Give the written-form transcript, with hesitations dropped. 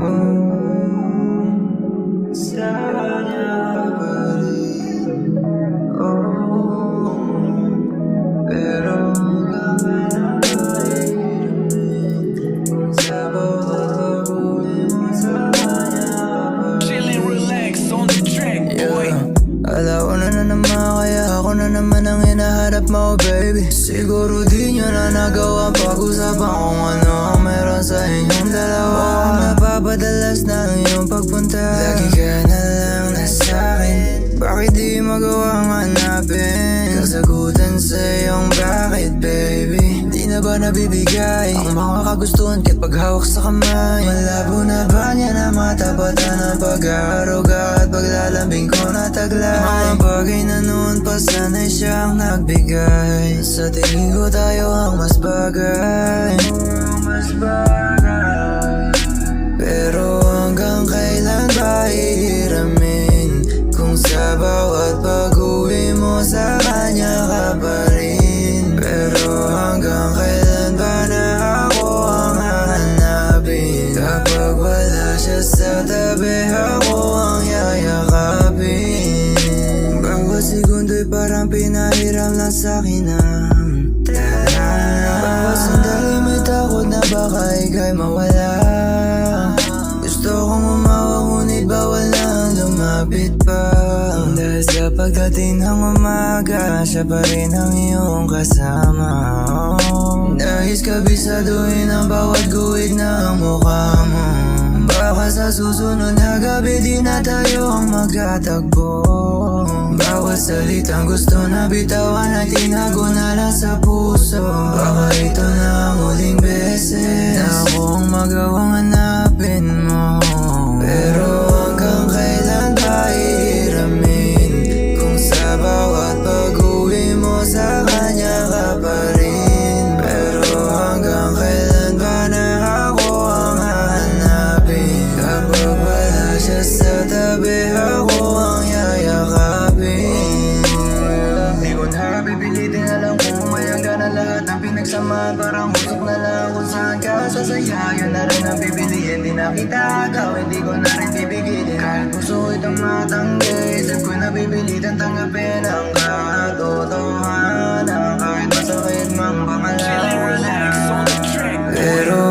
Sa kanya pa rin. Pero hanggang ngayon sa bawat pag-uwi mo sa kanya pa rin. Chillin', relax on the track, boy. Alaw na naman kaya ako na naman ang hinahanap mo, baby. Siguro di nyo na nagawa pag-usapan kung ano ang meron sa inyong dalawa. Napapadalas na ang iyong pagpunta, lagi ka na lang nasa'kin. Bakit di magawang hanapin kasagutan sa iyong bakit, baby? Di na ba nabibigay ang mga kagustuhan kahit paghawak sa kamay? Malabo na ba niya na matapatan ang pag-aaruga at paglalambing ko na taglay? Mga bagay na noon pa sana'y siyang nagbigay. Sa tingin ko tayo ang mas bagay. Pero hanggang kailan ba hihiramin kung sa bawat pag-uwi mo sa kanya ka pa rin? Pero hanggang kailan ba na ako ang hahanapin? Kapag wala siya sa tabi, ako ang yayakapin. Bawat segundo'y parang pinahiram lang sa'kin ang tala. Bawat sandali may takot na baka ika'y mawala. Gusto kong umawa ngunit bawal lang lumapit pa. Dahil sa pagdating ng umaga, siya pa rin ang iyong kasama. Nais kabisaduhin ang bawat guhit ng mukha mo. Baka sa susunod na gabi di na tayo ang magkatagpo. Bawat salitang gusto na bitawan ay tinago na lang sa puso. Baka ito na ang huling beses na akong magawang hanapin mo. Pero hanggang kailan ba hihiramin kung sa bawat pag-uwi mo sa kanya ka pa rin? Pero hanggang kailan ba na ako ang hahanapin? Kapag wala siya sa tabi, ako ang yayakapin. Di ko na pipilitin, alam kung mayangga na lahat ng pinagsamahan. Parang usok na lang kung saan ka sasaya. Yun na rin ang pipiliin, di na kita agaw, hindi ko na rin bibigilin. Kahit puso itong matanggi, isip ko na pipilitan tanggapin ang katotohanan. Kahit masakit mang Chillin', relax pangalanan, on the track, boy. pero